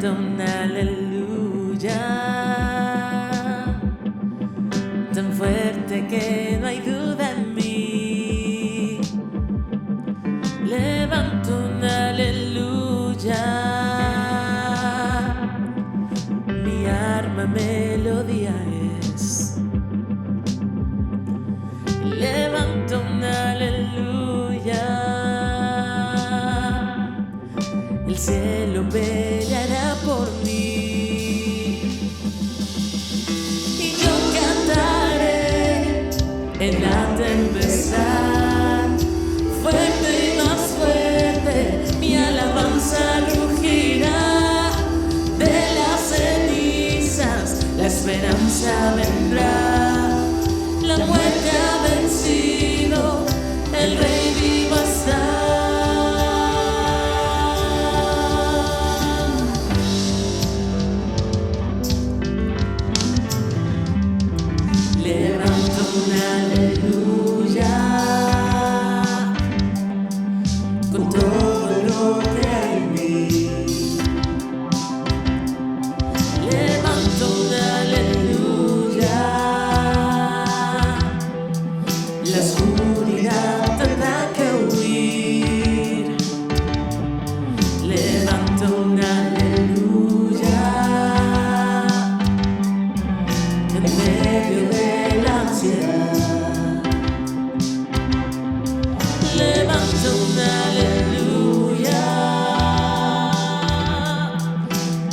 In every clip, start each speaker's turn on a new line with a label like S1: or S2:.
S1: Levanto un aleluya tan fuerte que no hay duda en mí. Levanto un aleluya, mi arma melodía es. Levanto un aleluya, el cielo peleará por mí y yo cantaré en la tempestad, fuerte y más fuerte, mi alabanza rugirá de las cenizas, la esperanza vendrá, la muerte ha vencido, el Rey vivo está. Levanto un aleluya con todo lo que hay en mí. Levanto un aleluya, la oscuridad tendrá que huir. Levanto un aleluya en medio de la ansiedad. Levanto un aleluya,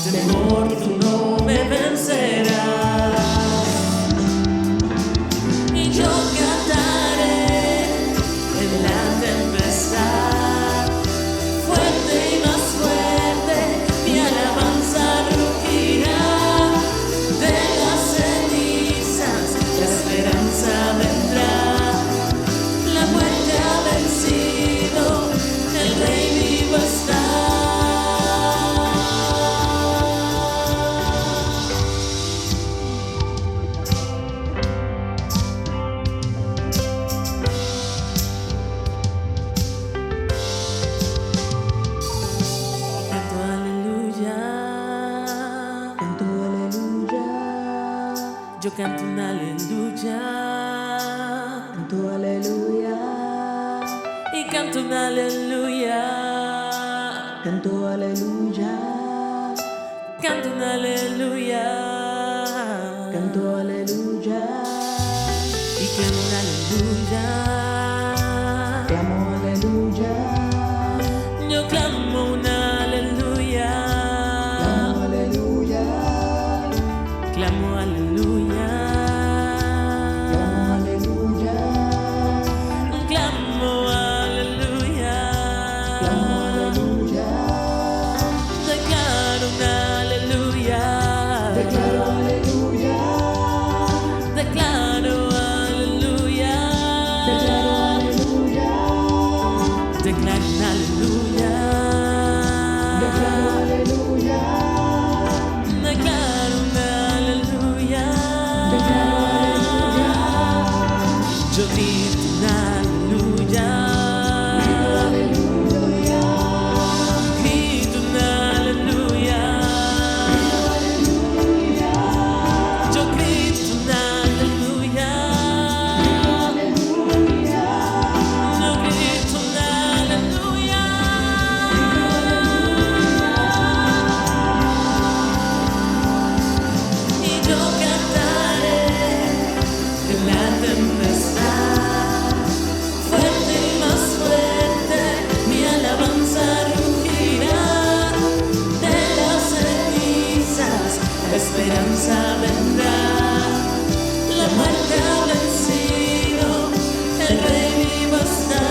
S1: temor tú no me vencerás y yo cantaré en la tempestad, fuerte y más fuerte, mi alabanza rugirá de las cenizas, la esperanza vendrá, la muerte ha vencido, el Rey vivo está. Canto aleluya,
S2: Canto aleluya,
S1: yo canto un aleluya
S2: canto aleluya,
S1: y canto un aleluya,
S2: canto aleluya,
S1: canto un aleluya,
S2: canto aleluya,
S1: y clamo un aleluya,
S2: clamo aleluya,
S1: yo clamo un aleluya,
S2: clamo aleluya,
S1: clamo aleluya,
S2: clamo aleluya,
S1: clamo aleluya,
S2: clamo aleluya,
S1: declaro un aleluya,
S2: declaro aleluya,
S1: declaro aleluya,
S2: declaro aleluya,
S1: declaro un aleluya,
S2: declaro aleluya,
S1: declaro un aleluya,
S2: declaro aleluya,
S1: yo grito un aleluya,
S2: aleluya,
S1: grito un aleluya, yo grito un aleluya, yo grito un aleluya, y yo cantaré en la tempestad, fuerte y más fuerte, mi alabanza rugirá de las cenizas, la esperanza vendrá, la muerte ha vencido, el Rey vivo está.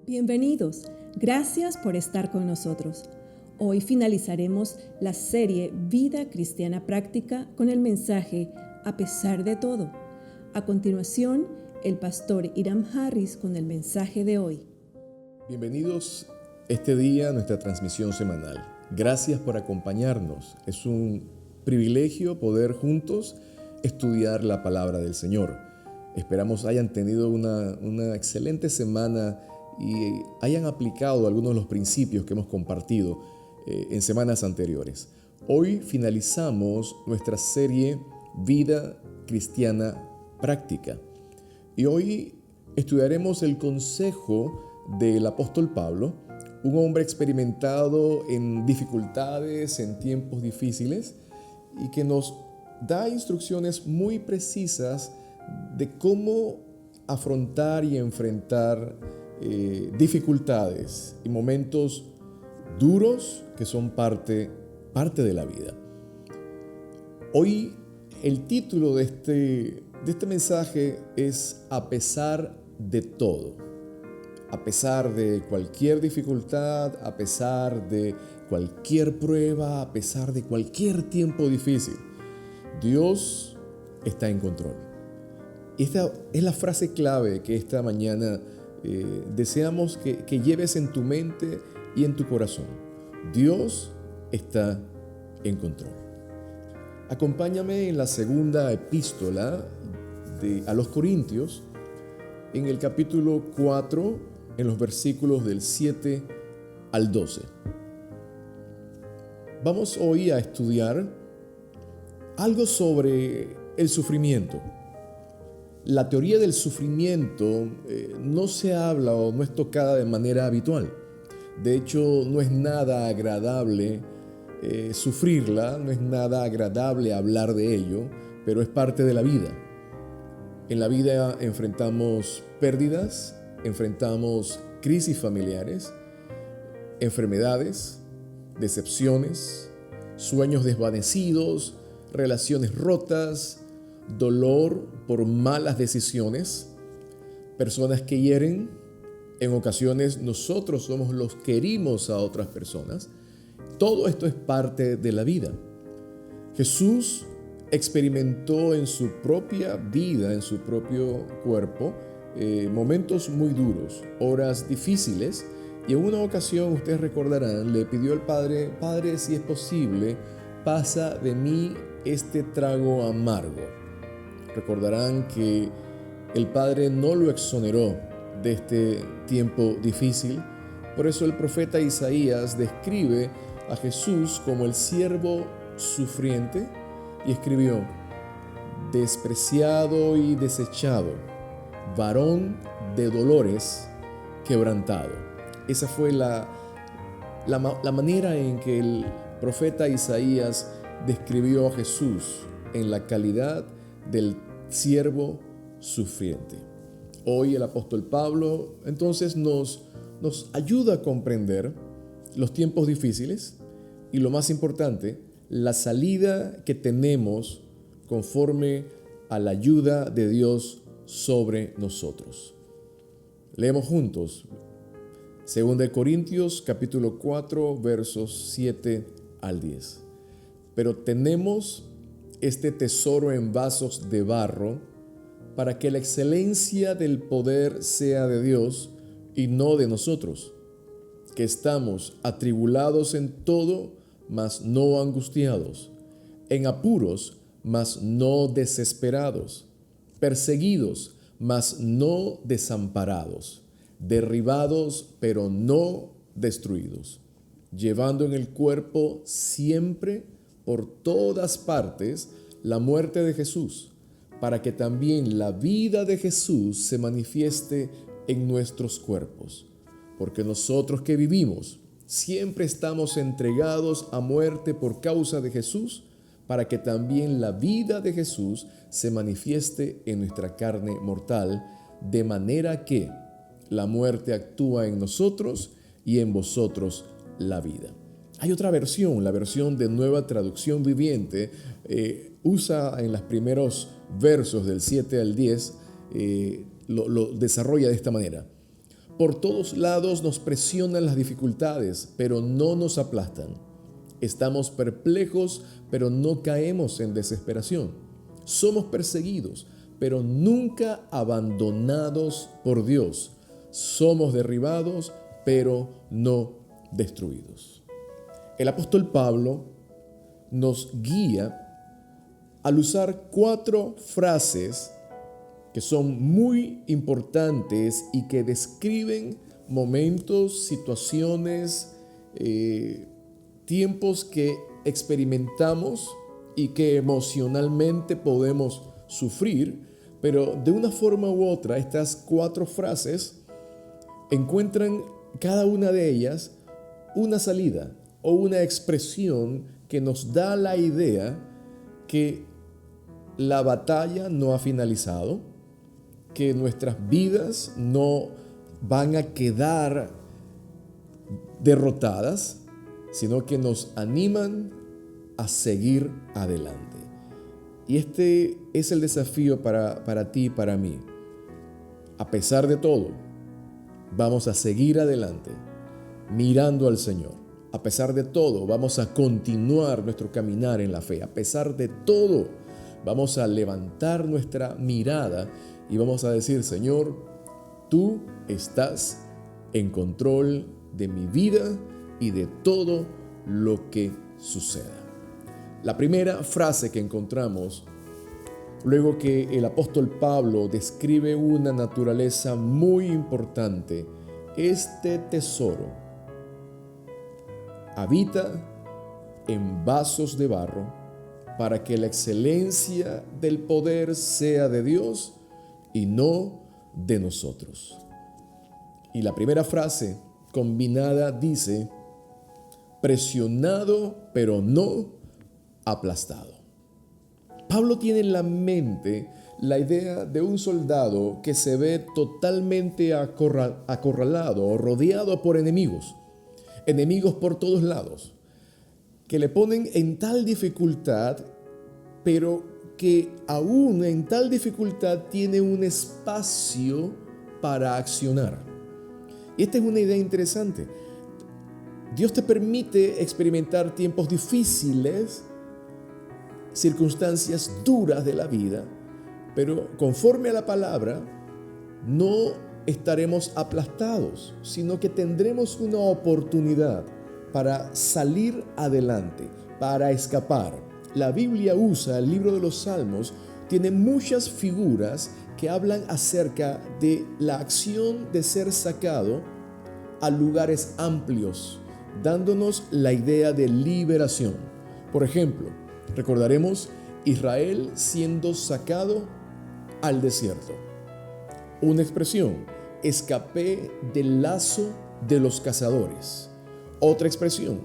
S3: Bienvenidos, gracias por estar con nosotros. Hoy finalizaremos la serie Vida Cristiana Práctica con el mensaje A pesar de todo. A continuación, el pastor Hiram Harris con el mensaje de hoy.
S4: Bienvenidos este día a nuestra transmisión semanal. Gracias por acompañarnos. Es un privilegio poder juntos estudiar la palabra del Señor. Esperamos hayan tenido una excelente semana y hayan aplicado algunos de los principios que hemos compartido en semanas anteriores. Hoy finalizamos nuestra serie Vida Cristiana Práctica y hoy estudiaremos el consejo del apóstol Pablo, un hombre experimentado en dificultades, en tiempos difíciles, y que nos da instrucciones muy precisas de cómo afrontar y enfrentar dificultades y momentos duros que son parte de la vida. Hoy el título de este mensaje es A pesar de todo. A pesar de cualquier dificultad, a pesar de cualquier prueba, a pesar de cualquier tiempo difícil, Dios está en control. Esta es la frase clave que esta mañana deseamos que lleves en tu mente y en tu corazón. Dios está en control. Acompáñame en la segunda epístola a los Corintios, en el capítulo 4, en los versículos del 7 al 12. Vamos hoy a estudiar algo sobre el sufrimiento. La teoría del sufrimiento no se habla o no es tocada de manera habitual. De hecho, no es nada agradable sufrirla, no es nada agradable hablar de ello, pero es parte de la vida. En la vida enfrentamos pérdidas, enfrentamos crisis familiares, enfermedades, decepciones, sueños desvanecidos, relaciones rotas, dolor por malas decisiones, personas que hieren. En ocasiones nosotros somos los que herimos a otras personas. Todo esto es parte de la vida. Jesús experimentó en su propia vida, en su propio cuerpo, momentos muy duros, horas difíciles, y en una ocasión, ustedes recordarán, le pidió al Padre: Padre, si es posible, pasa de mí este trago amargo. Recordarán que el Padre no lo exoneró de este tiempo difícil. Por eso el profeta Isaías describe a Jesús como el siervo sufriente y escribió: despreciado y desechado, varón de dolores, quebrantado. Esa fue la manera en que el profeta Isaías describió a Jesús en la calidad del siervo sufriente. Hoy el apóstol Pablo entonces nos ayuda a comprender los tiempos difíciles y, lo más importante, la salida que tenemos conforme a la ayuda de Dios sobre nosotros. Leemos juntos 2 Corintios capítulo 4 versos 7 al 10. Pero tenemos este tesoro en vasos de barro, para que la excelencia del poder sea de Dios y no de nosotros, que estamos atribulados en todo, mas no angustiados, en apuros, mas no desesperados, perseguidos, mas no desamparados, derribados, pero no destruidos, llevando en el cuerpo siempre por todas partes la muerte de Jesús, para que también la vida de Jesús se manifieste en nuestros cuerpos. Porque nosotros que vivimos siempre estamos entregados a muerte por causa de Jesús, para que también la vida de Jesús se manifieste en nuestra carne mortal, de manera que la muerte actúa en nosotros y en vosotros la vida. Hay otra versión, la versión de Nueva Traducción Viviente, usa en los primeros versos del 7 al 10, lo desarrolla de esta manera. Por todos lados nos presionan las dificultades, pero no nos aplastan. Estamos perplejos, pero no caemos en desesperación. Somos perseguidos, pero nunca abandonados por Dios. Somos derribados, pero no destruidos. El apóstol Pablo nos guía al usar 4 frases que son muy importantes y que describen momentos, situaciones, tiempos que experimentamos y que emocionalmente podemos sufrir, pero de una forma u otra estas 4 frases encuentran cada una de ellas una salida o una expresión que nos da la idea que la batalla no ha finalizado, que nuestras vidas no van a quedar derrotadas, sino que nos animan a seguir adelante. Y este es el desafío para ti y para mí. A pesar de todo, vamos a seguir adelante, mirando al Señor. A pesar de todo, vamos a continuar nuestro caminar en la fe. A pesar de todo, vamos a levantar nuestra mirada y vamos a decir: Señor, tú estás en control de mi vida y de todo lo que suceda. La primera frase que encontramos, luego que el apóstol Pablo describe una naturaleza muy importante: este tesoro habita en vasos de barro para que la excelencia del poder sea de Dios y no de nosotros. Y la primera frase combinada dice: presionado pero no aplastado. Pablo tiene en la mente la idea de un soldado que se ve totalmente acorralado o rodeado por enemigos por todos lados, que le ponen en tal dificultad, pero que aún en tal dificultad tiene un espacio para accionar. Y esta es una idea interesante. Dios te permite experimentar tiempos difíciles, circunstancias duras de la vida, pero conforme a la palabra, no estaremos aplastados, sino que tendremos una oportunidad para salir adelante, para escapar. La Biblia usa, el libro de los Salmos, tiene muchas figuras que hablan acerca de la acción de ser sacado a lugares amplios, dándonos la idea de liberación. Por ejemplo, recordaremos Israel siendo sacado al desierto. Una expresión: escapé del lazo de los cazadores. Otra expresión: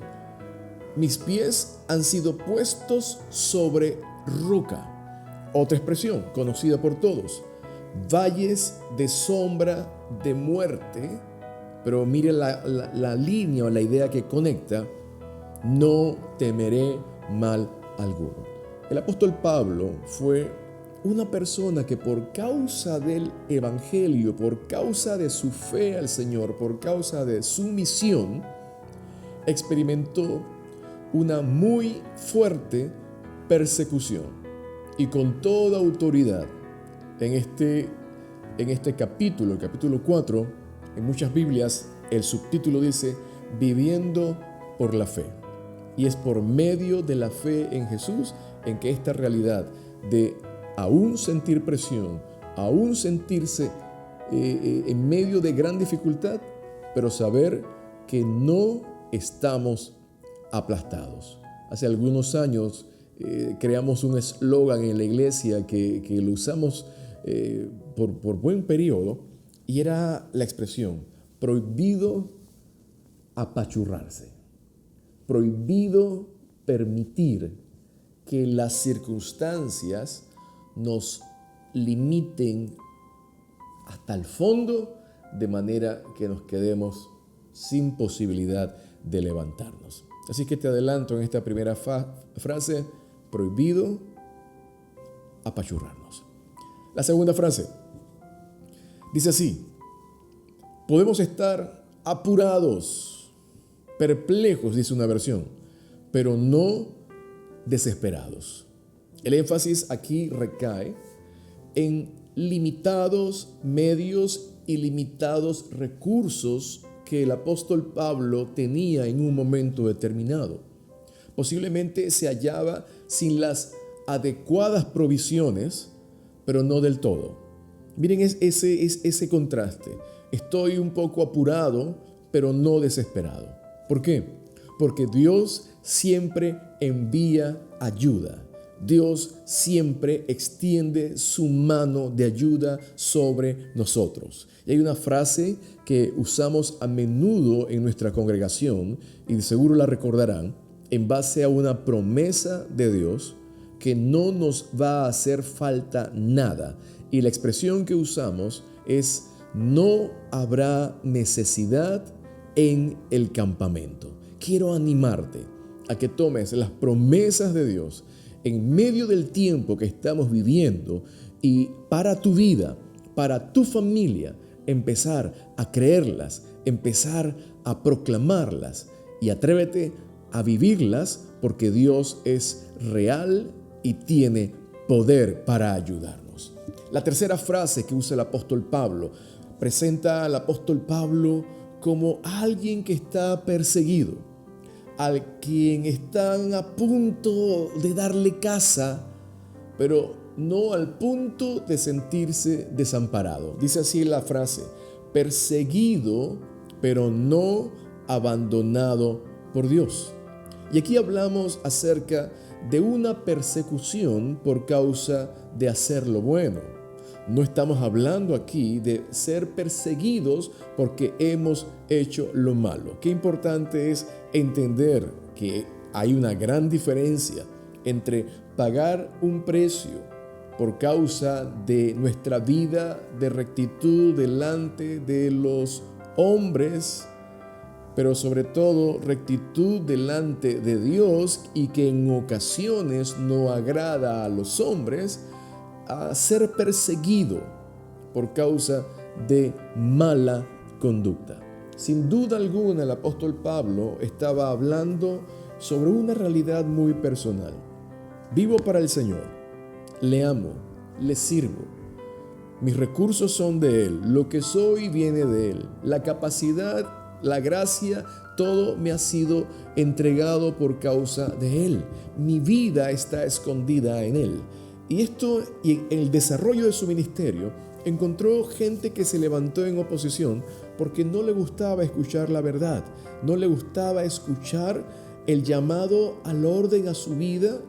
S4: mis pies han sido puestos sobre roca. Otra expresión conocida por todos: valles de sombra de muerte. Pero mire la línea o la idea que conecta: no temeré mal alguno. El apóstol Pablo fue una persona que por causa del evangelio, por causa de su fe al Señor, por causa de su misión, experimentó una muy fuerte persecución. Y con toda autoridad, en este capítulo, el capítulo 4, en muchas Biblias, el subtítulo dice: viviendo por la fe. Y es por medio de la fe en Jesús en que esta realidad de aún sentir presión, aún sentirse en medio de gran dificultad, pero saber que no estamos aplastados. Hace algunos años creamos un eslogan en la iglesia que lo usamos por buen periodo, y era la expresión: prohibido apachurrarse, prohibido permitir que las circunstancias nos limiten hasta el fondo, de manera que nos quedemos sin posibilidad de levantarnos. Así que te adelanto en esta primera frase: prohibido apachurrarnos. La segunda frase dice así: podemos estar apurados, perplejos, dice una versión, pero no desesperados. El énfasis aquí recae en limitados medios y limitados recursos que el apóstol Pablo tenía en un momento determinado. Posiblemente se hallaba sin las adecuadas provisiones, pero no del todo. Miren ese contraste. Estoy un poco apurado, pero no desesperado. ¿Por qué? Porque Dios siempre envía ayuda. Dios siempre extiende su mano de ayuda sobre nosotros. Y hay una frase que usamos a menudo en nuestra congregación, y seguro la recordarán, en base a una promesa de Dios que no nos va a hacer falta nada. Y la expresión que usamos es: no habrá necesidad en el campamento. Quiero animarte a que tomes las promesas de Dios en medio del tiempo que estamos viviendo y para tu vida, para tu familia, empezar a creerlas, empezar a proclamarlas y atrévete a vivirlas, porque Dios es real y tiene poder para ayudarnos. La tercera frase que usa el apóstol Pablo presenta al apóstol Pablo como alguien que está perseguido, al quien están a punto de darle caza, pero no al punto de sentirse desamparado. Dice así la frase: perseguido, pero no abandonado por Dios. Y aquí hablamos acerca de una persecución por causa de hacer lo bueno. No estamos hablando aquí de ser perseguidos porque hemos hecho lo malo. Qué importante es entender que hay una gran diferencia entre pagar un precio por causa de nuestra vida de rectitud delante de los hombres, pero sobre todo rectitud delante de Dios, y que en ocasiones no agrada a los hombres, a ser perseguido por causa de mala conducta. Sin duda alguna, el apóstol Pablo estaba hablando sobre una realidad muy personal. Vivo para el Señor, le amo, le sirvo. Mis recursos son de Él, lo que soy viene de Él. La capacidad, la gracia, todo me ha sido entregado por causa de Él. Mi vida está escondida en Él. Y en el desarrollo de su ministerio, encontró gente que se levantó en oposición porque no le gustaba escuchar la verdad, no le gustaba escuchar el llamado al orden a su vida,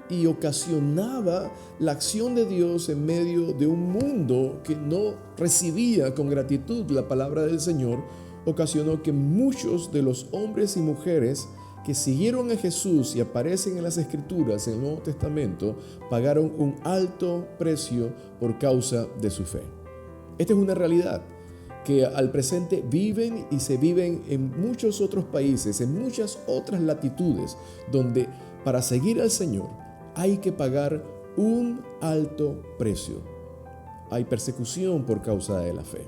S4: y ocasionaba la acción de Dios en medio de un mundo que no recibía con gratitud la palabra del Señor. Ocasionó que muchos de los hombres y mujeres que siguieron a Jesús y aparecen en las Escrituras, en el Nuevo Testamento, pagaron un alto precio por causa de su fe. Esta es una realidad que al presente viven y se viven en muchos otros países, en muchas otras latitudes, donde para seguir al Señor hay que pagar un alto precio. Hay persecución por causa de la fe.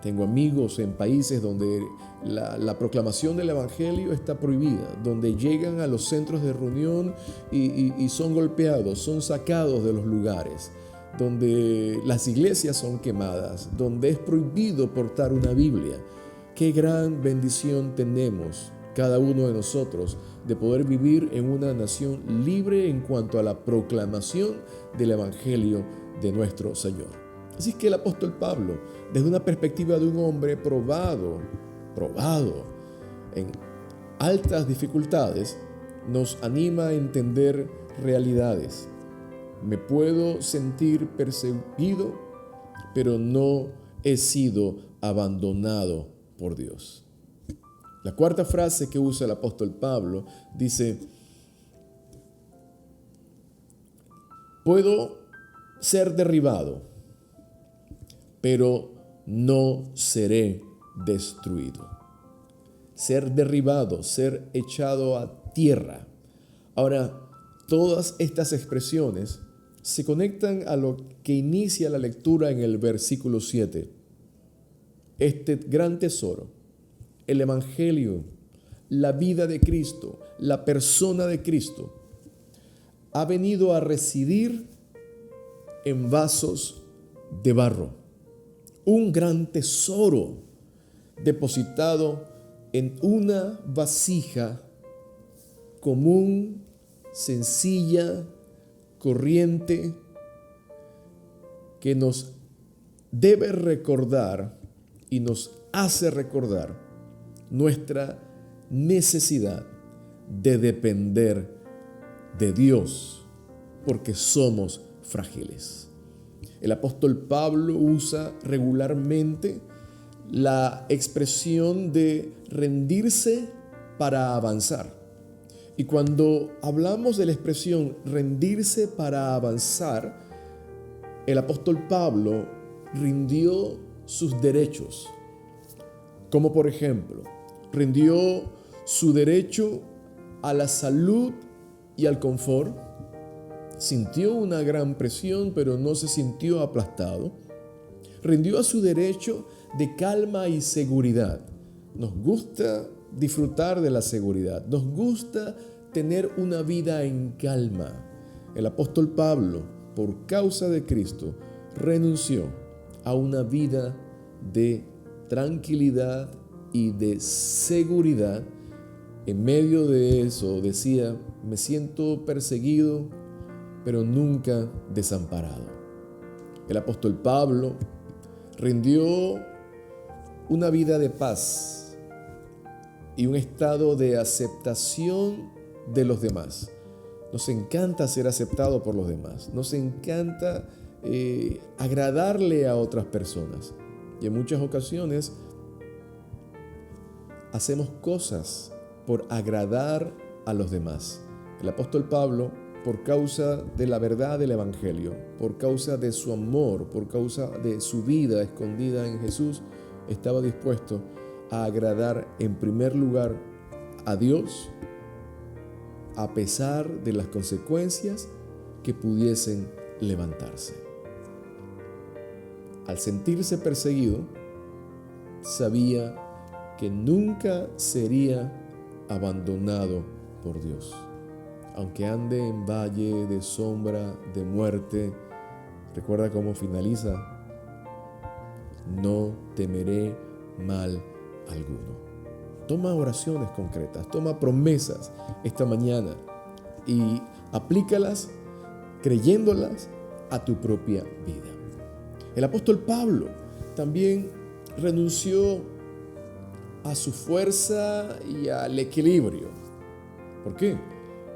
S4: Tengo amigos en países donde la proclamación del Evangelio está prohibida, donde llegan a los centros de reunión y son golpeados, son sacados de los lugares, donde las iglesias son quemadas, donde es prohibido portar una Biblia. Qué gran bendición tenemos cada uno de nosotros de poder vivir en una nación libre en cuanto a la proclamación del Evangelio de nuestro Señor. Así es que el apóstol Pablo, desde una perspectiva de un hombre probado en altas dificultades, nos anima a entender realidades. Me puedo sentir perseguido, pero no he sido abandonado por Dios. La cuarta frase que usa el apóstol Pablo dice: puedo ser derribado, pero no seré destruido. Ser derribado, ser echado a tierra. Ahora, todas estas expresiones se conectan a lo que inicia la lectura en el versículo 7. Este gran tesoro, el Evangelio, la vida de Cristo, la persona de Cristo, ha venido a residir en vasos de barro. Un gran tesoro depositado en una vasija común, sencilla, corriente que nos debe recordar y nos hace recordar nuestra necesidad de depender de Dios, porque somos frágiles. El apóstol Pablo usa regularmente la expresión de rendirse para avanzar. Y cuando hablamos de la expresión rendirse para avanzar, el apóstol Pablo rindió sus derechos, como por ejemplo, rindió su derecho a la salud y al confort. Sintió una gran presión, pero no se sintió aplastado. Rindió a su derecho de calma y seguridad. Nos gusta disfrutar de la seguridad. Nos gusta tener una vida en calma. El apóstol Pablo, por causa de Cristo, renunció a una vida de tranquilidad y de seguridad. En medio de eso decía: me siento perseguido, pero nunca desamparado. El apóstol Pablo rindió una vida de paz y un estado de aceptación de los demás. Nos encanta ser aceptado por los demás. Nos encanta agradarle a otras personas. Y en muchas ocasiones hacemos cosas por agradar a los demás. El apóstol Pablo, por causa de la verdad del Evangelio, por causa de su amor, por causa de su vida escondida en Jesús, estaba dispuesto a agradar en primer lugar a Dios, a pesar de las consecuencias que pudiesen levantarse. Al sentirse perseguido, sabía que nunca sería abandonado por Dios. Aunque ande en valle de sombra de muerte, recuerda cómo finaliza: no temeré mal alguno. Toma oraciones concretas, toma promesas esta mañana y aplícalas creyéndolas a tu propia vida. El apóstol Pablo también renunció a su fuerza y al equilibrio. ¿Por qué?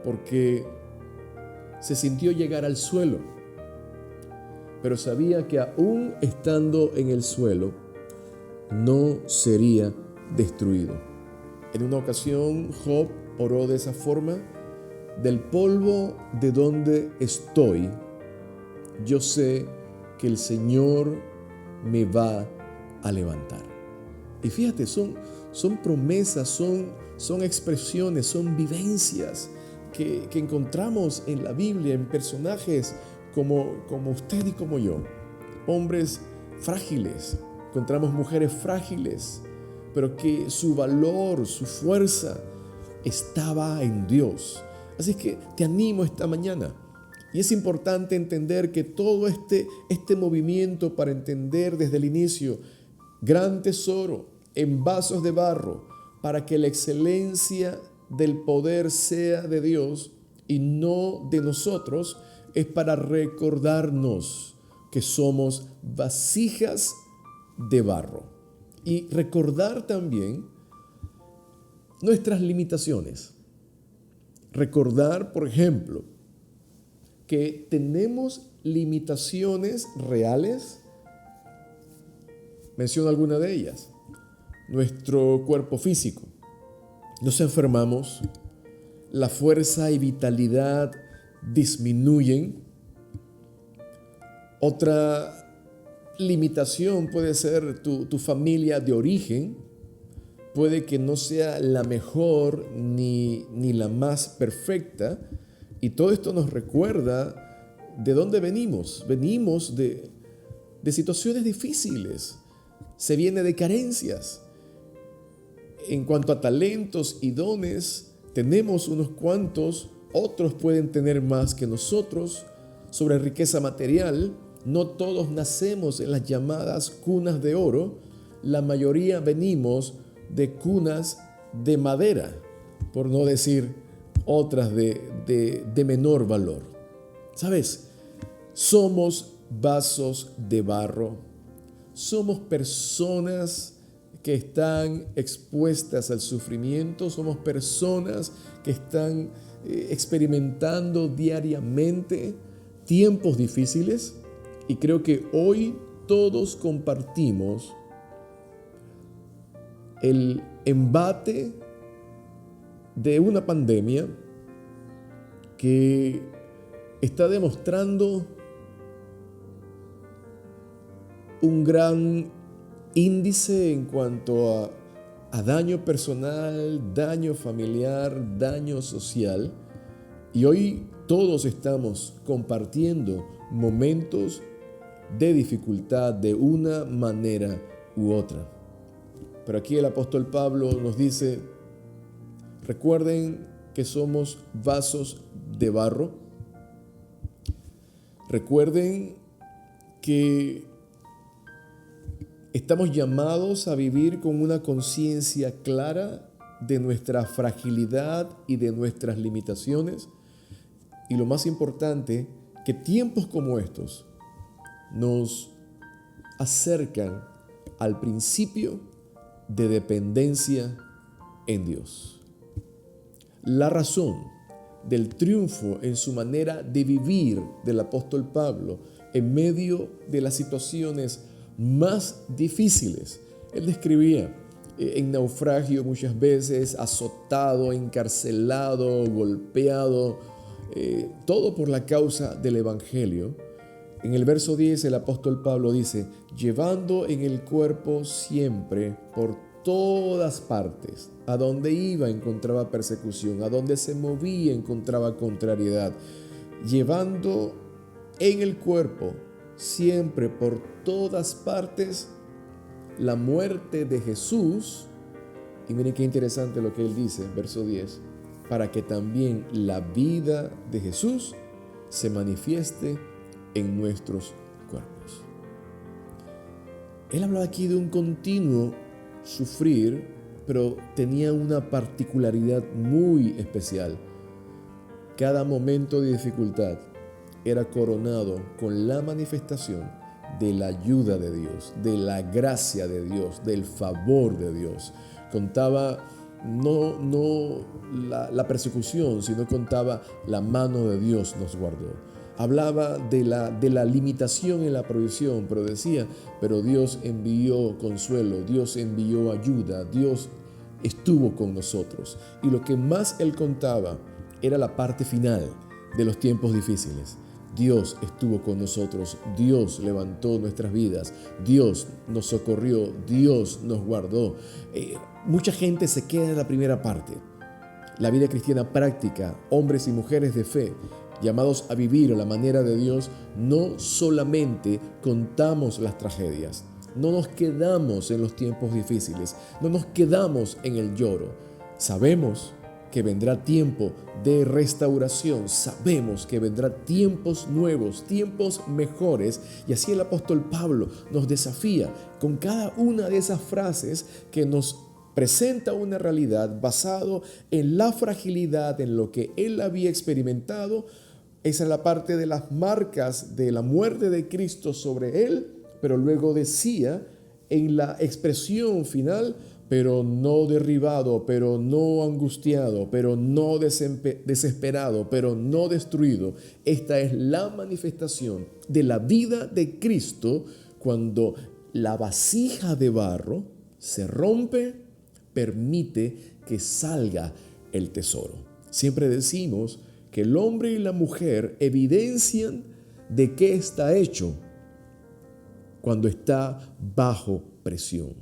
S4: Porque se sintió llegar al suelo, pero sabía que aún estando en el suelo, no sería destruido. En una ocasión, Job oró de esa forma: del polvo de donde estoy, yo sé que el Señor me va a levantar. Y fíjate, son promesas, son expresiones, son vivencias que encontramos en la Biblia, en personajes como usted y como yo, hombres frágiles. Encontramos mujeres frágiles, pero que su valor, su fuerza estaba en Dios. Así que te animo esta mañana. Y es importante entender que todo este movimiento, para entender desde el inicio, gran tesoro en vasos de barro, para que la excelencia del poder sea de Dios y no de nosotros, es para recordarnos que somos vasijas de barro. Y recordar también nuestras limitaciones. Recordar, por ejemplo, que tenemos limitaciones reales. Menciono alguna de ellas. Nuestro cuerpo físico. Nos enfermamos, la fuerza y vitalidad disminuyen. Otra limitación puede ser tu familia de origen. Puede que no sea la mejor ni la más perfecta. Y todo esto nos recuerda de dónde venimos. Venimos de situaciones difíciles. Se viene de carencias. En cuanto a talentos y dones, tenemos unos cuantos, otros pueden tener más que nosotros. Sobre riqueza material, no todos nacemos en las llamadas cunas de oro. La mayoría venimos de cunas de madera, por no decir otras de menor valor. ¿Sabes? Somos vasos de barro. Somos personas que están expuestas al sufrimiento. Somos personas que están experimentando diariamente tiempos difíciles. Y creo que hoy todos compartimos el embate de una pandemia que está demostrando un gran índice en cuanto a daño personal, daño familiar, daño social. Y hoy todos estamos compartiendo momentos de dificultad de una manera u otra. Pero aquí el apóstol Pablo nos dice, recuerden que somos vasos de barro. Recuerden que estamos llamados a vivir con una conciencia clara de nuestra fragilidad y de nuestras limitaciones. Y lo más importante, que tiempos como estos nos acercan al principio de dependencia en Dios. La razón del triunfo en su manera de vivir del apóstol Pablo en medio de las situaciones más difíciles. Él describía en naufragio muchas veces, azotado, encarcelado, golpeado, todo por la causa del Evangelio. En el verso 10 el apóstol Pablo dice, llevando en el cuerpo siempre por todas partes, a donde iba encontraba persecución, a donde se movía encontraba contrariedad, llevando en el cuerpo siempre por todas partes la muerte de Jesús. Y miren qué interesante lo que él dice, verso 10, para que también la vida de Jesús se manifieste en nuestros cuerpos. Él habla aquí de un continuo sufrir, pero tenía una particularidad muy especial. Cada momento de dificultad era coronado con la manifestación de la ayuda de Dios, de la gracia de Dios, del favor de Dios. Contaba no la persecución, sino contaba la mano de Dios nos guardó. Hablaba de la limitación en la provisión, pero decía, pero Dios envió consuelo, Dios envió ayuda, Dios estuvo con nosotros. Y lo que más él contaba era la parte final de los tiempos difíciles. Dios estuvo con nosotros, Dios levantó nuestras vidas, Dios nos socorrió, Dios nos guardó. Mucha gente se queda en la primera parte. La vida cristiana práctica, hombres y mujeres de fe, llamados a vivir a la manera de Dios, no solamente contamos las tragedias, no nos quedamos en los tiempos difíciles, no nos quedamos en el lloro. Sabemos que vendrá tiempo de restauración, sabemos que vendrá tiempos nuevos, tiempos mejores, y así el apóstol Pablo nos desafía con cada una de esas frases que nos presenta una realidad basado en la fragilidad, en lo que él había experimentado. Esa es la parte de las marcas de la muerte de Cristo sobre él, pero luego decía en la expresión final, pero no derribado, pero no angustiado, pero no desesperado, pero no destruido. Esta es la manifestación de la vida de Cristo cuando la vasija de barro se rompe, permite que salga el tesoro. Siempre decimos que el hombre y la mujer evidencian de qué está hecho cuando está bajo presión.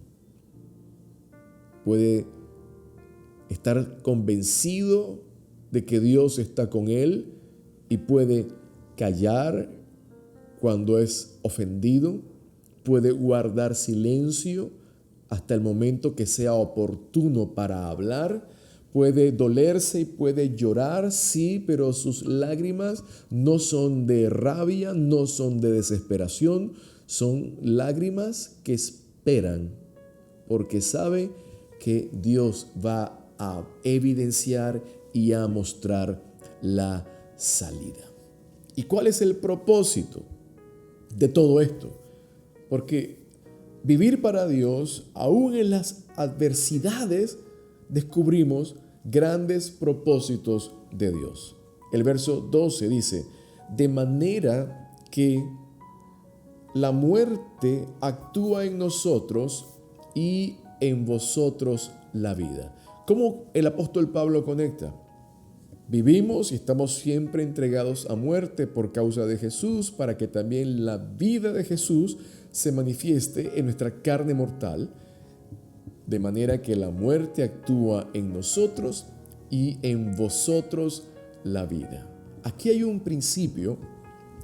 S4: Puede estar convencido de que Dios está con él y puede callar cuando es ofendido, puede guardar silencio hasta el momento que sea oportuno para hablar. Puede dolerse y puede llorar, sí, pero sus lágrimas no son de rabia, no son de desesperación, son lágrimas que esperan, porque sabe que Dios va a evidenciar y a mostrar la salida. ¿Y cuál es el propósito de todo esto? Porque vivir para Dios, aún en las adversidades, descubrimos grandes propósitos de Dios. El verso 12 dice, de manera que la muerte actúa en nosotros y en vosotros la vida. ¿Cómo el apóstol Pablo conecta? Vivimos y estamos siempre entregados a muerte por causa de Jesús, para que también la vida de Jesús se manifieste en nuestra carne mortal, de manera que la muerte actúa en nosotros y en vosotros la vida. Aquí hay un principio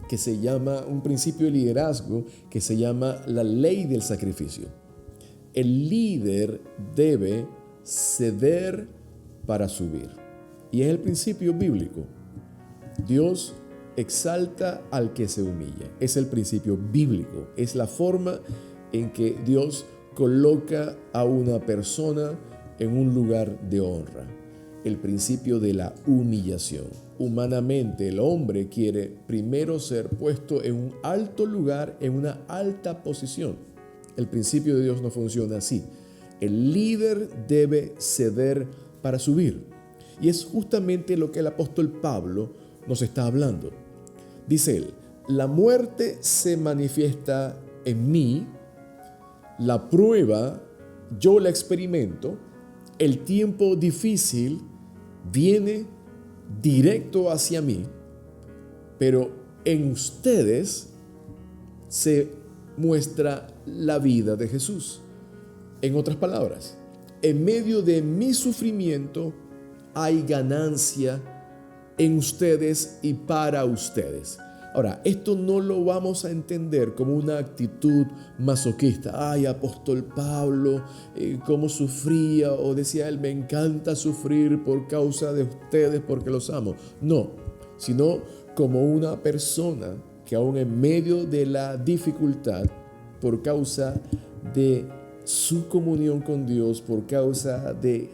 S4: que se llama, un principio de liderazgo que se llama la ley del sacrificio. El líder debe ceder para subir. Y es el principio bíblico. Dios exalta al que se humilla. Es el principio bíblico. Es la forma en que Dios coloca a una persona en un lugar de honra. El principio de la humillación. Humanamente, el hombre quiere primero ser puesto en un alto lugar, en una alta posición. El principio de Dios no funciona así. El líder debe ceder para subir. Y es justamente lo que el apóstol Pablo nos está hablando. Dice él, la muerte se manifiesta en mí, la prueba yo la experimento, el tiempo difícil viene directo hacia mí, pero en ustedes se muestra la vida de Jesús. En otras palabras, en medio de mi sufrimiento hay ganancia en ustedes y para ustedes. Ahora, esto no lo vamos a entender como una actitud masoquista. Ay, apóstol Pablo, cómo sufría, o decía él, me encanta sufrir por causa de ustedes porque los amo. No, sino como una persona que aún en medio de la dificultad, por causa de su comunión con Dios, por causa de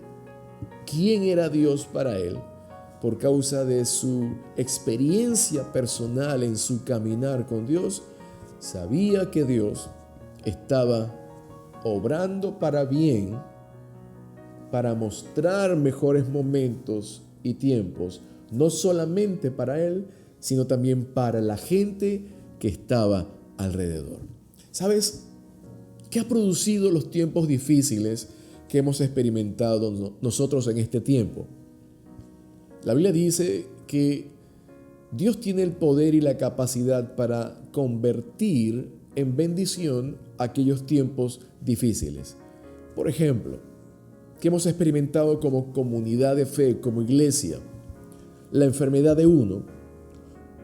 S4: quién era Dios para él, por causa de su experiencia personal en su caminar con Dios, sabía que Dios estaba obrando para bien, para mostrar mejores momentos y tiempos, no solamente para él, sino también para la gente que estaba alrededor. ¿Sabes qué ha producido los tiempos difíciles que hemos experimentado nosotros en este tiempo? La Biblia dice que Dios tiene el poder y la capacidad para convertir en bendición aquellos tiempos difíciles. Por ejemplo, que hemos experimentado como comunidad de fe, como iglesia, la enfermedad de uno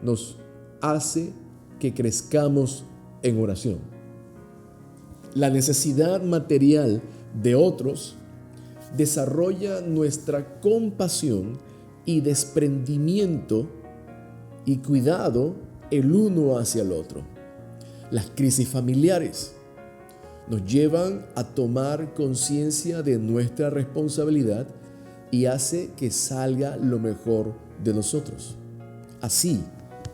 S4: nos hace que crezcamos en oración. La necesidad material de otros desarrolla nuestra compasión y desprendimiento y cuidado el uno hacia el otro. Las crisis familiares nos llevan a tomar conciencia de nuestra responsabilidad y hace que salga lo mejor de nosotros. Así,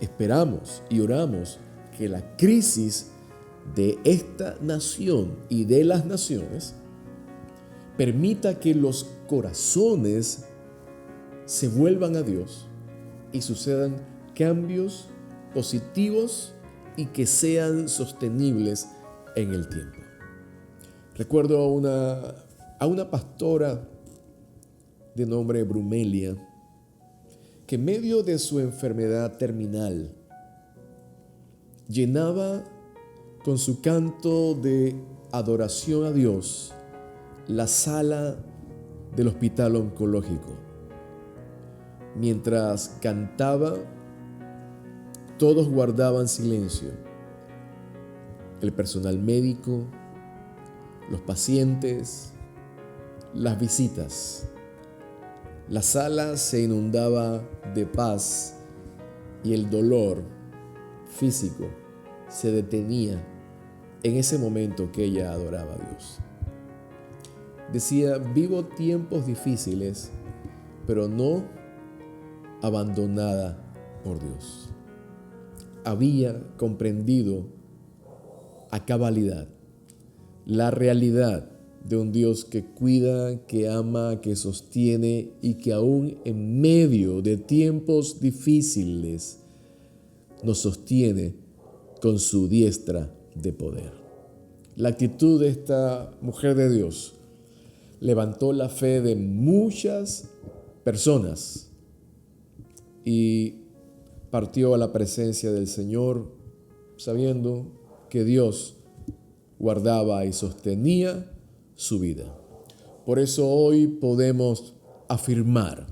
S4: esperamos y oramos que la crisis de esta nación y de las naciones permita que los corazones se vuelvan a Dios y sucedan cambios positivos y que sean sostenibles en el tiempo. Recuerdo a una pastora de nombre Brumelia, que en medio de su enfermedad terminal llenaba con su canto de adoración a Dios la sala del hospital oncológico. Mientras cantaba, todos guardaban silencio. El personal médico, los pacientes, las visitas. La sala se inundaba de paz y el dolor físico se detenía en ese momento que ella adoraba a Dios. Decía, vivo tiempos difíciles, pero no abandonada por Dios. había comprendido a cabalidad la realidad de un Dios que cuida, que ama, que sostiene y que aún en medio de tiempos difíciles nos sostiene con su diestra de poder. La actitud de esta mujer de Dios levantó la fe de muchas personas y partió a la presencia del Señor sabiendo que Dios guardaba y sostenía su vida. Por eso hoy podemos afirmar,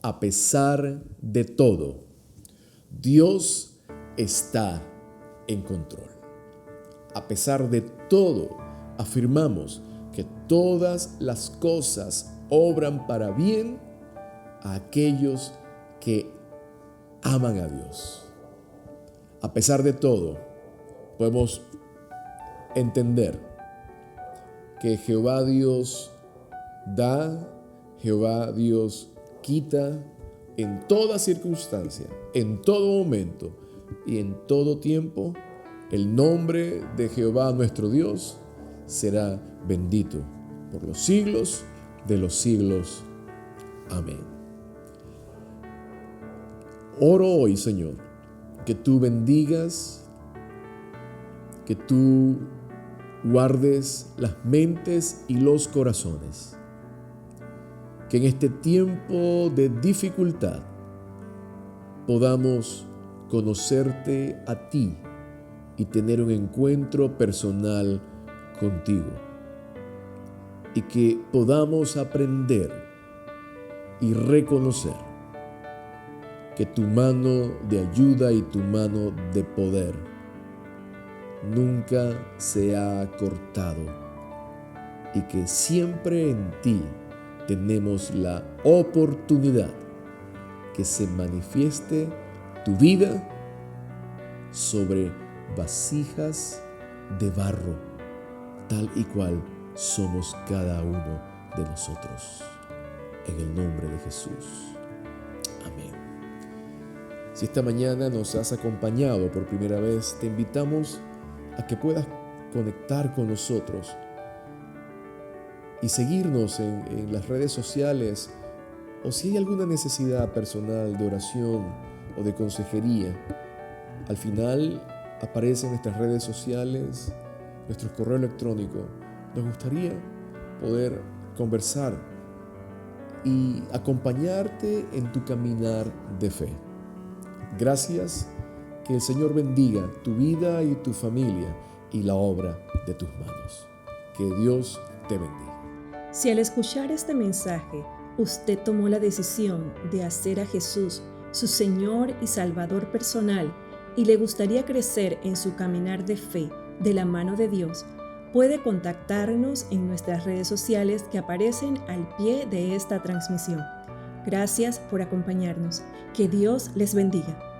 S4: a pesar de todo, Dios está en control. A pesar de todo, afirmamos que todas las cosas obran para bien a aquellos que aman a Dios. A pesar de todo, podemos entender que Jehová Dios da, Jehová Dios quita en toda circunstancia, en todo momento y en todo tiempo. El nombre de Jehová nuestro Dios será bendito por los siglos de los siglos. Amén. Oro hoy, Señor, que tú bendigas, que tú guardes las mentes y los corazones, que en este tiempo de dificultad podamos conocerte a ti y tener un encuentro personal contigo, y que podamos aprender y reconocer que tu mano de ayuda y tu mano de poder nunca se ha cortado y que siempre en ti tenemos la oportunidad que se manifieste tu vida sobre vasijas de barro, tal y cual somos cada uno de nosotros. En el nombre de Jesús. Amén. Si esta mañana nos has acompañado por primera vez, te invitamos a que puedas conectar con nosotros y seguirnos en las redes sociales, o si hay alguna necesidad personal de oración o de consejería. Al final aparecen nuestras redes sociales, nuestro correo electrónico. Nos gustaría poder conversar y acompañarte en tu caminar de fe. Gracias. Que el Señor bendiga tu vida y tu familia y la obra de tus manos. Que Dios te bendiga.
S3: Si al escuchar este mensaje usted tomó la decisión de hacer a Jesús su Señor y Salvador personal y le gustaría crecer en su caminar de fe de la mano de Dios, puede contactarnos en nuestras redes sociales que aparecen al pie de esta transmisión. Gracias por acompañarnos. Que Dios les bendiga.